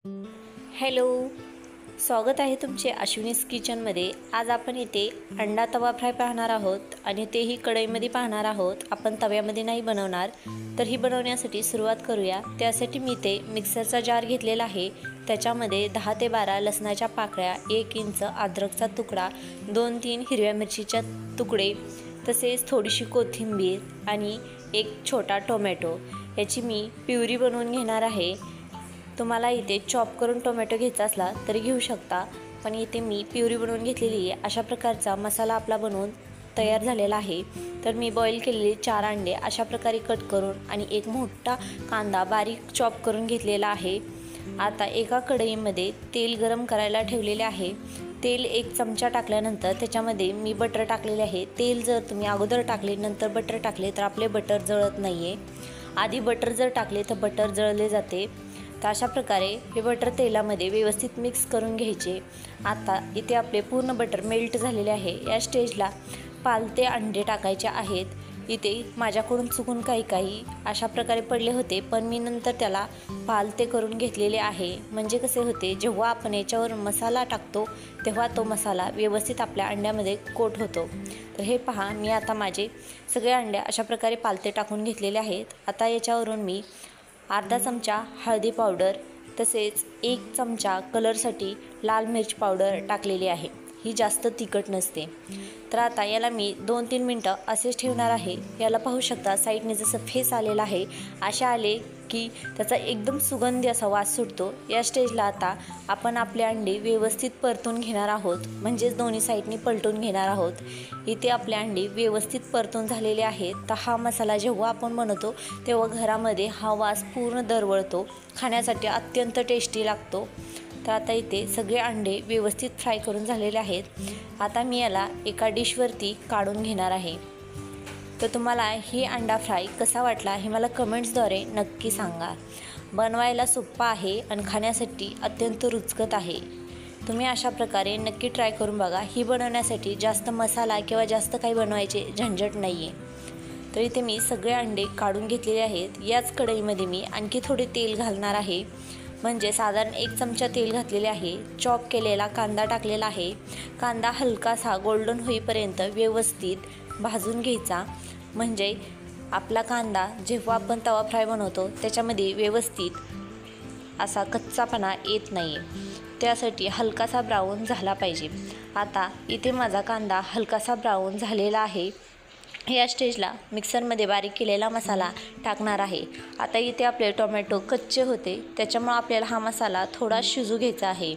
Hello, स्वागत आहे तुमचे अश्विनीज किचनमध्ये। आज आपण इथे अंडा तवा फ्राय पाहणार आहोत आणि तेही कढईमध्ये पाहणार आहोत। आपण तव्यामध्ये नाही बनवणार। तर ही बनवण्यासाठी सुरुवात करूया। त्यासाठी मी इथे मिक्सरचा जार घेतलेला आहे। त्याच्यामध्ये 10 ते 12 लसणाच्या पाकळ्या, 1 इंच अद्रकचा तुकडा, 2-3 हिरव्या मिरचीचे तुकडे, तसेच थोडीशी कोथिंबीर आणि एक छोटा टोमॅटो याची मी प्युरी बनवून घेणार आहे। तुम्हाला इथे चॉप करून टोमॅटो घ्यायचा असला तरी घेऊ शकता, पण इथे मी प्युरी बनवून घेतलेली आहे। अशा प्रकारचा मसाला आपला बनवून तयार झालेला आहे। तर मी बॉईल केलेले 4 अंडे अशा प्रकारे कट करून आणि एक मोठा कांदा बारीक चॉप करून घेतलेला आहे। आता एका कढईमध्ये तेल गरम करायला ठेवलेले आहे। तेल 1 चमचा टाकल्यानंतर त्याच्यामध्ये मी बटर टाकलेले आहे। तेल जर तुम्ही अगोदर टाकले नंतर बटर टाकले तर आपले बटर जळत नाहीये। आधी बटर जर टाकले तर बटर जळले जाते। तर अशा प्रकारे हे बटर तेलामध्ये व्यवस्थित मिक्स करून घ्यायचे। आता इथे आपले पूर्ण बटर मेल्ट झालेले आहे। या स्टेजला पालते अंडे टाकायचे आहेत। इथे माझ्याकडून चुकून काही अशा प्रकारे पडले होते, पण मी नंतर त्याला पालते करून घेतलेले आहे। म्हणजे कसे होते, जेव्हा आपण याच्यावर मसाला टाकतो तेव्हा तो मसाला व्यवस्थित आपल्या अंड्यामध्ये कोट होतो। तर हे पहा, मी आता माझे सगळे अंडे अशा प्रकारे पालते टाकून घेतलेले आहेत। आता याच्यावरून मी अर्धा चमचा हळदी पावडर, तसेच 1 चमचा कलरसाठी लाल मिर्च पावडर टाकलेली आहे। ही जास्त तिखट नसते। तर आता याला मी 2-3 मिनटं असेच ठेवणार आहे। याला पाहू शकता साईडने जसं फेस आलेला आहे, असे आले की त्याचा एकदम सुगंधी असा वास सुटतो। या स्टेजला आता आपण आपले अंडे व्यवस्थित परतून घेणार आहोत, म्हणजेच दोन्ही साईडनी पलटून घेणार आहोत। इथे आपले अंडे व्यवस्थित परतून झालेले आहेत। तर हा मसाला जेव्हा आपण बनवतो तेव्हा घरामध्ये हा वास पूर्ण दरवळतो, खाण्यासाठी अत्यंत टेस्टी लागतो। तर आता इथे सगळे अंडे व्यवस्थित फ्राय करून झालेले आहेत। आता मी याला एका डिशवरती काढून घेणार आहे। तर तुम्हाला ही अंडा फ्राय कसा वाटला हे मला कमेंट्सद्वारे नक्की सांगा। बनवायला सोपा आहे आणि खाण्यासाठी अत्यंत रुचकर आहे। तुम्ही अशा प्रकारे नक्की ट्राय करून बघा। ही बनवण्यासाठी जास्त मसाला किंवा जास्त काही बनवायचे झंझट नाही आहे। तर इथे मी सगळे अंडे काढून घेतलेले आहेत। याच कढईमध्ये मी आणखी थोडे तेल घालणार आहे, म्हणजे साधारण 1 चमचा तेल घातलेले आहे। चॉप केलेला कांदा टाकलेला आहे। कांदा हलकासा गोल्डन होईपर्यंत व्यवस्थित भाजून घ्यायचा, म्हणजे आपला कांदा जेव्हा आपण तवा फ्राय बनवतो त्याच्यामध्ये व्यवस्थित असा कच्चापणा येत नाही, त्यासाठी हलकासा ब्राऊन झाला पाहिजे। आता इथे माझा कांदा हलकासा ब्राऊन झालेला आहे। या स्टेजला मिक्सरमध्ये बारीक केलेला मसाला टाकणार आहे। आता इथे आपले टोमॅटो कच्चे होते, त्याच्यामुळे आपल्याला हा मसाला थोडा शिजू घ्यायचा आहे।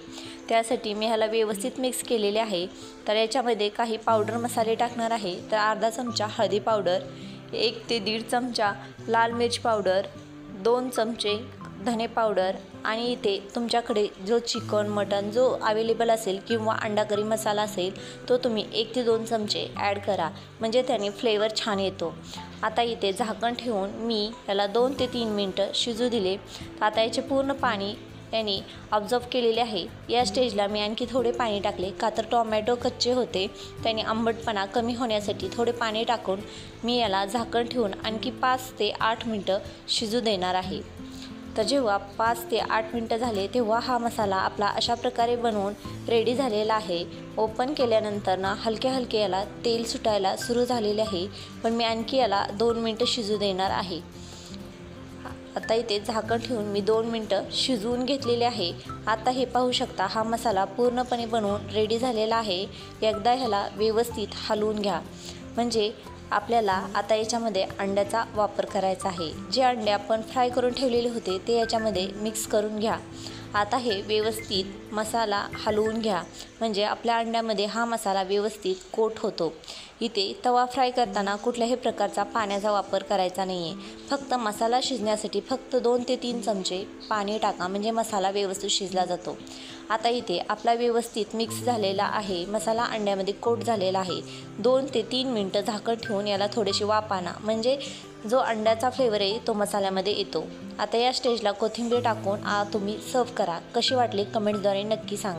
त्यासाठी मी ह्याला व्यवस्थित मिक्स केलेले आहे। तर याच्यामध्ये काही पावडर मसाले टाकणार आहे। तर अर्धा चमचा हळदी पावडर, 1 ते 1.5 चमचा लाल मिर्च पावडर, 2 चमचे धने पावडर, आणि इथे तुमच्याकडे जो चिकन मटन जो अवेलेबल असेल किंवा अंडा करी मसाला असेल तो तुम्ही 1 ते 2 चमचे ॲड करा, म्हणजे त्याने फ्लेवर छान येतो। आता इथे झाकण ठेवून मी याला 2 ते 3 मिनटं शिजू दिले। आता याचे पूर्ण पाणी याने ऑब्झर्व केलेले आहे। या स्टेजला मी आणखी थोडे पाणी टाकले, का तर टोमॅटो कच्चे होते, त्याने आंबटपणा कमी होण्यासाठी थोडे पाणी टाकून मी याला झाकण ठेवून आणखी 5 ते 8 मिनटं शिजू देणार आहे। तर जेव्हा 5 ते 8 मिनटं झाले तेव्हा हा मसाला आपला अशा प्रकारे बनवून रेडी झालेला आहे। ओपन केल्यानंतर ना हलके याला तेल सुटायला सुरू झालेले आहे, पण मी आणखी याला 2 मिनटं शिजू देणार आहे। आता इथे झाकण ठेवून मी 2 मिनटं शिजवून घेतलेले आहे। आता हे पाहू शकता हा मसाला पूर्णपणे बनवून रेडी झालेला आहे। एकदा ह्याला व्यवस्थित हलवून घ्या, म्हणजे आपल्याला आता याच्यामध्ये अंड्याचा वापर करायचा आहे। जे अंडे आपण फ्राय करून ठेवलेले होते ते याच्यामध्ये मिक्स करून घ्या। आता हे व्यवस्थित मसाला हलवून घ्या, म्हणजे आपल्या अंड्यामध्ये हा मसाला व्यवस्थित कोट होतो। इथे तवा फ्राय करताना कुठल्याही प्रकारचा पाण्याचा वापर करायचा नाही आहे। फक्त मसाला शिजण्यासाठी फक्त 2 ते 3 चमचे पाणी टाका, म्हणजे मसाला व्यवस्थित शिजला जातो। आता इथे आपला व्यवस्थित मिक्स झालेला आहे, मसाला अंड्यामध्ये कोट झालेला आहे। 2 ते 3 मिनटं झाकण ठेवून याला थोडीशी वाफ आणा, म्हणजे जो अंड्याचा फ्लेवर आहे तो मसाल्यामध्ये येतो। आता या स्टेजला कोथिंबीर टाकून तुम्ही सर्व करा। कशी वाटली कमेंट्सद्वारे नक्की सांगा।